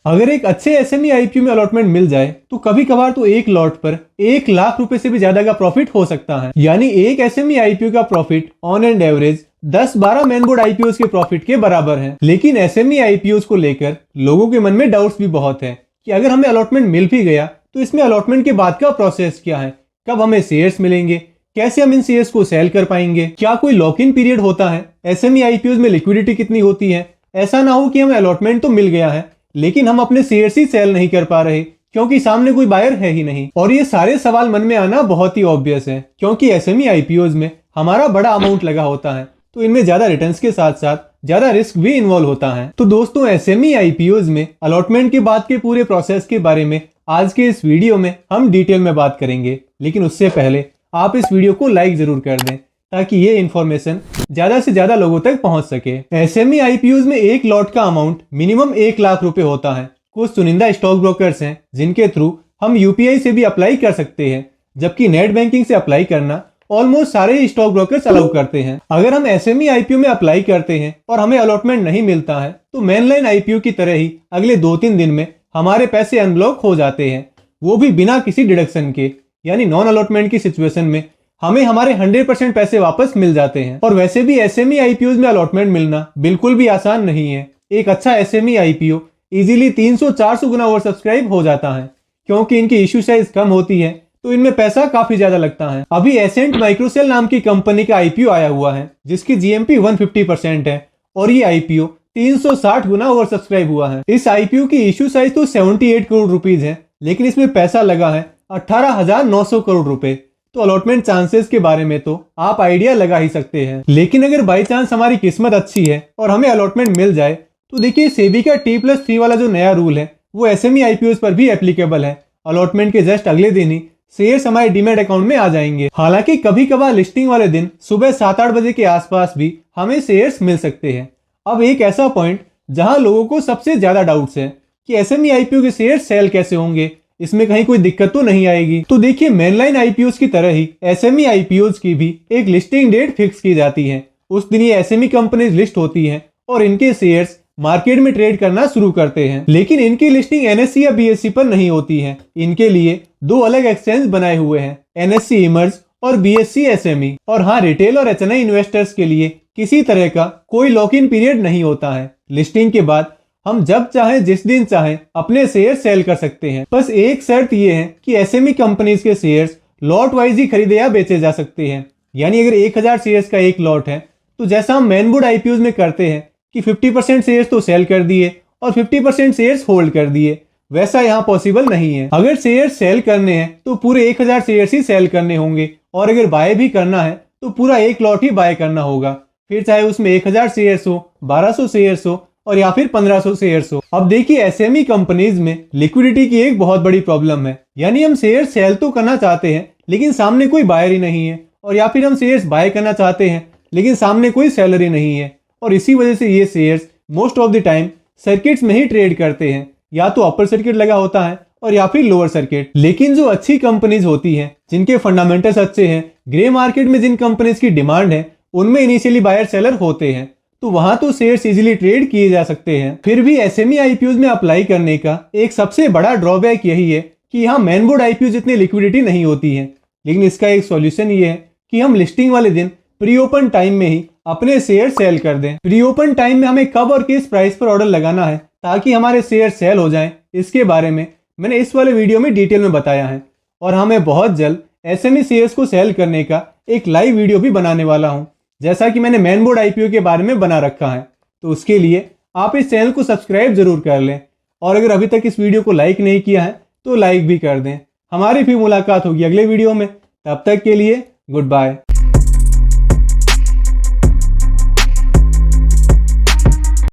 अगर एक अच्छे एसएमई आईपीओ में अलॉटमेंट मिल जाए तो कभी कभार तो एक लॉट पर 1 लाख रुपए से भी ज्यादा का प्रॉफिट हो सकता है। यानी एक एसएमई आईपीओ का profit on and average 10-12 main board IPO के प्रॉफिट के बराबर है। लेकिन एसएमई आईपीओ को लेकर लोगों के मन में डाउट्स भी बहुत है कि अगर हमें अलॉटमेंट मिल भी गया तो इसमें अलॉटमेंट के बाद का प्रोसेस क्या है, कब हमें शेयर्स मिलेंगे, कैसे हम इन शेयर्स को सेल कर पाएंगे, क्या कोई लॉक इन पीरियड होता है, एसएमई आईपीओ में लिक्विडिटी कितनी होती है। ऐसा ना हो कि हमें अलॉटमेंट तो मिल गया है लेकिन हम अपने शेयर्स ही सेल नहीं कर पा रहे क्योंकि सामने कोई बायर है ही नहीं। और ये सारे सवाल मन में आना बहुत ही ऑब्वियस है क्योंकि एसएमई आईपीओ में हमारा बड़ा अमाउंट लगा होता है तो इनमें ज्यादा रिटर्न्स के साथ साथ ज्यादा रिस्क भी इन्वॉल्व होता है। तो दोस्तों एसएमई आईपीओ में अलॉटमेंट के बाद के पूरे प्रोसेस के बारे में आज के इस वीडियो में हम डिटेल में बात करेंगे। लेकिन उससे पहले आप इस वीडियो को लाइक जरूर कर दें ताकि ये इन्फॉर्मेशन ज्यादा से ज्यादा लोगों तक पहुंच सके। एसएमई आईपीओ में एक लॉट का अमाउंट मिनिमम 1 लाख रुपए होता है। कुछ चुनिंदा स्टॉक ब्रोकर्स हैं जिनके थ्रू हम यूपीआई से भी अप्लाई कर सकते हैं, जबकि नेट बैंकिंग से अप्लाई करना ऑलमोस्ट सारे ही स्टॉक ब्रोकर्स अलाउ करते हैं। अगर हम एसएमई आईपीओ में अप्लाई करते हैं और हमें अलॉटमेंट नहीं मिलता है तो मेनलाइन आईपीओ की तरह ही अगले 2-3 दिन में हमारे पैसे अनब्लॉक हो जाते हैं, वो भी बिना किसी डिडक्शन के। यानी नॉन अलॉटमेंट की सिचुएशन में हमें हमारे 100% पैसे वापस मिल जाते हैं। और वैसे भी एसएमई आईपीओ में अलॉटमेंट मिलना बिल्कुल भी आसान नहीं है। एक अच्छा एसएमई आईपीओ इजीली 300-400 गुना ओवर सब्सक्राइब हो जाता है क्योंकि इनकी इश्यू साइज कम होती है तो इनमें पैसा काफी ज्यादा लगता है। अभी एसेंट माइक्रोसेल नाम की कंपनी का आईपीओ आया हुआ है जिसकी जीएमपी 150% है और ये आईपीओ 360 गुना ओवर सब्सक्राइब हुआ है। इस आईपीओ की इश्यू साइज तो 78 करोड़ रुपीज है लेकिन इसमें पैसा लगा है 18,900 करोड़ रुपए। तो अलॉटमेंट चांसेस के बारे में तो आप आइडिया लगा ही सकते हैं। लेकिन अगर बाई चांस हमारी किस्मत अच्छी है और हमें अलॉटमेंट मिल जाए तो देखिए सेबी का T+3 वाला जो नया रूल है वो एसएमई आईपीओ पर भी एप्लीकेबल है। अलॉटमेंट के जस्ट अगले दिन ही शेयर्स हमारे डीमैट अकाउंट में आ जाएंगे। हालांकि कभी कभार लिस्टिंग वाले दिन सुबह 7-8 बजे के आसपास भी हमें शेयर्स मिल सकते हैं। अब एक ऐसा पॉइंट जहां लोगों को सबसे ज्यादा डाउट्स है कि एसएमई आईपीओ के शेयर्स सेल कैसे होंगे, इसमें कहीं कोई दिक्कत तो नहीं आएगी। तो देखिए मेनलाइन आईपीओ की तरह ही एसएमई आईपीओ की भी एक लिस्टिंग डेट फिक्स की जाती है। उस दिन ये एसएमई कंपनीज लिस्ट होती हैं और इनके शेयर्स मार्केट में ट्रेड करना शुरू करते हैं। लेकिन इनकी लिस्टिंग एनएससी या बीएससी पर नहीं होती है। इनके लिए 2 अलग एक्सचेंज बनाए हुए हैं, एनएससी इमर्ज और बीएससी एसएमई। और हाँ, रिटेल और एचएनआई इन्वेस्टर्स के लिए किसी तरह का कोई लॉक इन पीरियड नहीं होता है। लिस्टिंग के बाद हम जब चाहे जिस दिन चाहे अपने शेयर सेल कर सकते हैं। बस एक शर्त ये है कि एसएमई कंपनीज के शेयर्स लॉट वाइज ही खरीदे या बेचे जा सकते हैं। यानी अगर 1000 शेयर्स का एक लॉट है तो जैसा हम मेन बोर्ड आईपीओ में करते हैं कि 50% शेयर्स तो सेल कर दिए और 50% शेयर्स होल्ड कर दिए, वैसा यहाँ पॉसिबल नहीं है। अगर शेयर्स सेल करने हैं तो पूरे 1000 शेयर्स ही सेल करने होंगे और अगर बाय भी करना है तो पूरा एक लॉट ही बाय करना होगा, फिर चाहे उसमें 1000 शेयर्स हो, 1200 शेयर्स हो और या फिर 1500 शेयर्स हो। अब देखिए एसएमई कंपनीज में लिक्विडिटी की एक बहुत बड़ी प्रॉब्लम है। यानी हम शेयर्स सेल तो करना चाहते हैं लेकिन सामने कोई बायर ही नहीं है, और या फिर हम शेयर्स बाय करना चाहते हैं लेकिन सामने कोई सेलर ही नहीं है। और इसी वजह से ये shares most of the time circuits में ही ट्रेड करते हैं, या तो अपर सर्किट लगा होता है और या फिर लोअर सर्किट। लेकिन जो अच्छी कंपनीज होती हैं जिनके फंडामेंटल्स अच्छे हैं, ग्रे मार्केट में जिन कंपनीज की डिमांड है उनमें इनिशियली बायर सेलर होते हैं, तो वहां तो शेयर्स इजीली ट्रेड किए जा सकते हैं। फिर भी एसएमई आईपीओ में अप्लाई करने का एक सबसे बड़ा ड्रॉबैक यही है कि यहाँ मेन बोर्ड आईपीओ जितनी लिक्विडिटी नहीं होती है। लेकिन इसका एक सॉल्यूशन ये है कि हम लिस्टिंग वाले दिन प्री ओपन टाइम में ही अपने शेयर सेल कर दें। प्री ओपन टाइम में हमें कब और किस प्राइस पर ऑर्डर लगाना है ताकि हमारे शेयर सेल हो जाएं, इसके बारे में मैंने इस वाले वीडियो में डिटेल में बताया है। और हाँ, मैं बहुत जल्द एसएमई शेयर्स को सेल करने का एक लाइव वीडियो भी बनाने वाला हूँ, जैसा कि मैंने मेन बोर्ड आईपीओ के बारे में बना रखा है। तो उसके लिए आप इस चैनल को सब्सक्राइब जरूर कर लें और अगर अभी तक इस वीडियो को लाइक नहीं किया है तो लाइक भी कर दें। हमारी फिर मुलाकात होगी अगले वीडियो में, तब तक के लिए गुड बाय।